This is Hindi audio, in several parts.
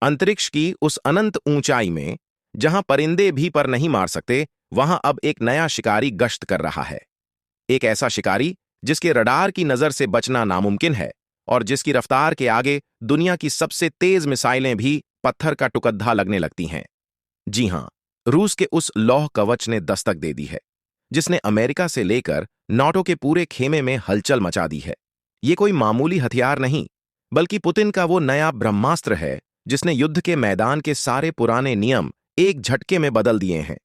अंतरिक्ष की उस अनंत ऊंचाई में जहां परिंदे भी पर नहीं मार सकते, वहां अब एक नया शिकारी गश्त कर रहा है। एक ऐसा शिकारी जिसके रडार की नजर से बचना नामुमकिन है और जिसकी रफ्तार के आगे दुनिया की सबसे तेज मिसाइलें भी पत्थर का टुकद्धा लगने लगती हैं। जी हां, रूस के उस लौह कवच ने दस्तक दे दी है, जिसने अमेरिका से लेकर नाटो के पूरे खेमे में हलचल मचा दी है। ये कोई मामूली हथियार नहीं, बल्कि पुतिन का वो नया ब्रह्मास्त्र है जिसने युद्ध के मैदान के सारे पुराने नियम एक झटके में बदल दिए हैं।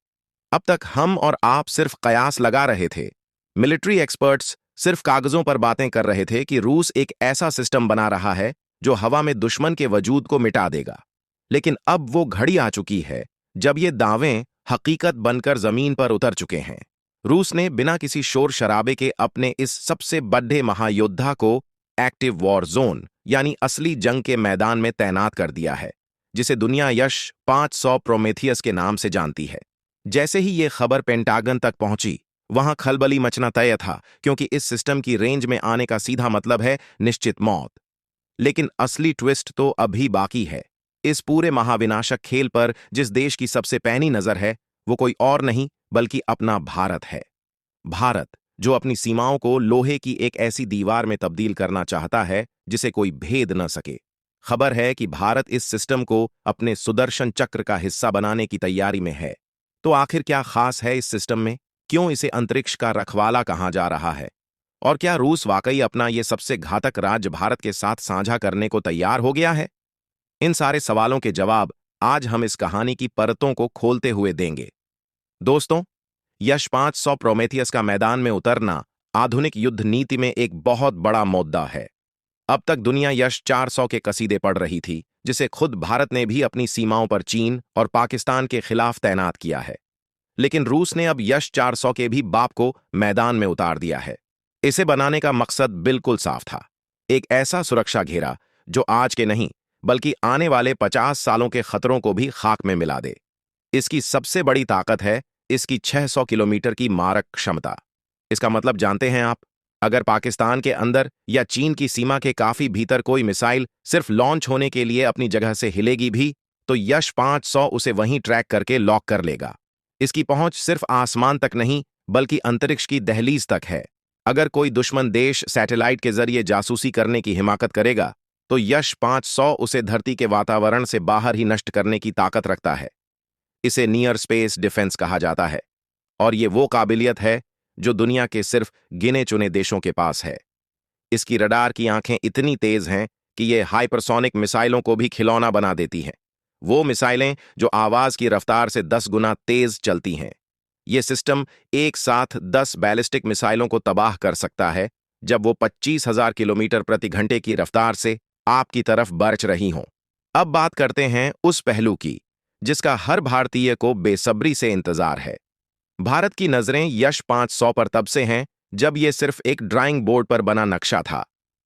अब तक हम और आप सिर्फ कयास लगा रहे थे, मिलिट्री एक्सपर्ट्स सिर्फ कागजों पर बातें कर रहे थे कि रूस एक ऐसा सिस्टम बना रहा है जो हवा में दुश्मन के वजूद को मिटा देगा। लेकिन अब वो घड़ी आ चुकी है जब ये दावें हकीकत बनकर जमीन पर उतर चुके हैं। रूस ने बिना किसी शोर शराबे के अपने इस सबसे बड़े महायोद्धा को एक्टिव वॉर जोन यानी असली जंग के मैदान में तैनात कर दिया है, जिसे दुनिया यश 500 प्रोमेथियस के नाम से जानती है। जैसे ही ये खबर पेंटागन तक पहुंची, वहां खलबली मचना तय था, क्योंकि इस सिस्टम की रेंज में आने का सीधा मतलब है निश्चित मौत। लेकिन असली ट्विस्ट तो अभी बाकी है। इस पूरे महाविनाशक खेल पर जिस देश की सबसे पैनी नजर है, वो कोई और नहीं बल्कि अपना भारत है। भारत, जो अपनी सीमाओं को लोहे की एक ऐसी दीवार में तब्दील करना चाहता है जिसे कोई भेद न सके। खबर है कि भारत इस सिस्टम को अपने सुदर्शन चक्र का हिस्सा बनाने की तैयारी में है। तो आखिर क्या खास है इस सिस्टम में? क्यों इसे अंतरिक्ष का रखवाला कहा जा रहा है? और क्या रूस वाकई अपना ये सबसे घातक राज्य भारत के साथ साझा करने को तैयार हो गया है? इन सारे सवालों के जवाब आज हम इस कहानी की परतों को खोलते हुए देंगे। दोस्तों, यश 500 प्रोमेथियस का मैदान में उतरना आधुनिक युद्ध नीति में एक बहुत बड़ा मुद्दा है। अब तक दुनिया यश 400 के कसीदे पढ़ रही थी, जिसे खुद भारत ने भी अपनी सीमाओं पर चीन और पाकिस्तान के खिलाफ तैनात किया है। लेकिन रूस ने अब यश 400 के भी बाप को मैदान में उतार दिया है। इसे बनाने का मकसद बिल्कुल साफ था, एक ऐसा सुरक्षा घेरा जो आज के नहीं बल्कि आने वाले 50 सालों के खतरों को भी खाक में मिला दे। इसकी सबसे बड़ी ताकत है इसकी 600 किलोमीटर की मारक क्षमता। इसका मतलब जानते हैं आप? अगर पाकिस्तान के अंदर या चीन की सीमा के काफी भीतर कोई मिसाइल सिर्फ लॉन्च होने के लिए अपनी जगह से हिलेगी भी, तो यश 500 उसे वहीं ट्रैक करके लॉक कर लेगा। इसकी पहुंच सिर्फ आसमान तक नहीं बल्कि अंतरिक्ष की दहलीज तक है। अगर कोई दुश्मन देश सैटेलाइट के जरिए जासूसी करने की हिमाकत करेगा, तो यश 500 उसे धरती के वातावरण से बाहर ही नष्ट करने की ताकत रखता है। इसे नियर स्पेस डिफेंस कहा जाता है, और ये वो काबिलियत है जो दुनिया के सिर्फ गिने चुने देशों के पास है। इसकी रडार की आंखें इतनी तेज हैं कि ये हाइपरसोनिक मिसाइलों को भी खिलौना बना देती हैं। वो मिसाइलें जो आवाज की रफ्तार से 10 गुना तेज चलती हैं। ये सिस्टम एक साथ 10 बैलिस्टिक मिसाइलों को तबाह कर सकता है जब वो 25,000 किलोमीटर प्रति घंटे की रफ्तार से आपकी तरफ बरच रही हों। अब बात करते हैं उस पहलू की जिसका हर भारतीय को बेसब्री से इंतजार है। भारत की नजरें यश 500 पर तब से हैं जब ये सिर्फ एक ड्राइंग बोर्ड पर बना नक्शा था।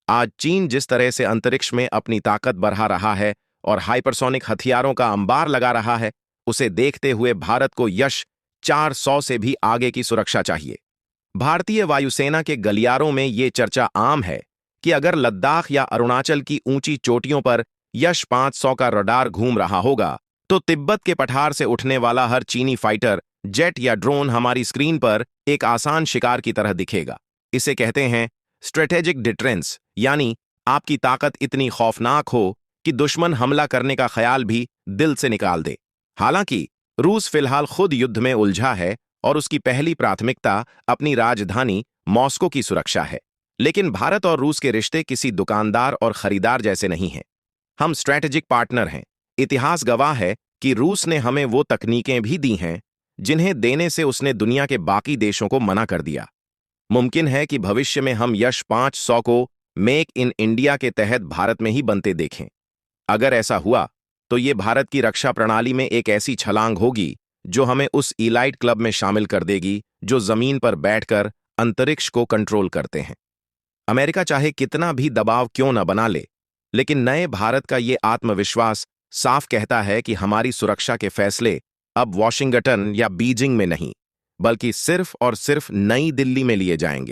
आज चीन जिस तरह से अंतरिक्ष में अपनी ताकत बढ़ा रहा है और हाइपरसोनिक हथियारों का अंबार लगा रहा है, उसे देखते हुए भारत को यश 400 से भी आगे की सुरक्षा चाहिए। भारतीय वायुसेना के गलियारों में ये चर्चा आम है कि अगर लद्दाख या अरुणाचल की ऊंची चोटियों पर यश 500 का रडार घूम रहा होगा, तो तिब्बत के पठार से उठने वाला हर चीनी फाइटर जेट या ड्रोन हमारी स्क्रीन पर एक आसान शिकार की तरह दिखेगा। इसे कहते हैं स्ट्रेटेजिक डिटरेंस, यानी आपकी ताकत इतनी खौफनाक हो कि दुश्मन हमला करने का ख्याल भी दिल से निकाल दे। हालांकि रूस फिलहाल खुद युद्ध में उलझा है और उसकी पहली प्राथमिकता अपनी राजधानी मॉस्को की सुरक्षा है। लेकिन भारत और रूस के रिश्ते किसी दुकानदार और खरीदार जैसे नहीं हैं। हम स्ट्रेटेजिक पार्टनर हैं। इतिहास गवाह है कि रूस ने हमें वो तकनीकें भी दी हैं जिन्हें देने से उसने दुनिया के बाकी देशों को मना कर दिया। मुमकिन है कि भविष्य में हम यश 500 को मेक इन इंडिया के तहत भारत में ही बनते देखें। अगर ऐसा हुआ तो ये भारत की रक्षा प्रणाली में एक ऐसी छलांग होगी जो हमें उस इलाइट क्लब में शामिल कर देगी जो जमीन पर बैठकर अंतरिक्ष को कंट्रोल करते हैं। अमेरिका चाहे कितना भी दबाव क्यों न बना ले, लेकिन नए भारत का ये आत्मविश्वास साफ कहता है कि हमारी सुरक्षा के फैसले अब वॉशिंगटन या बीजिंग में नहीं, बल्कि सिर्फ और सिर्फ नई दिल्ली में लिए जाएंगे।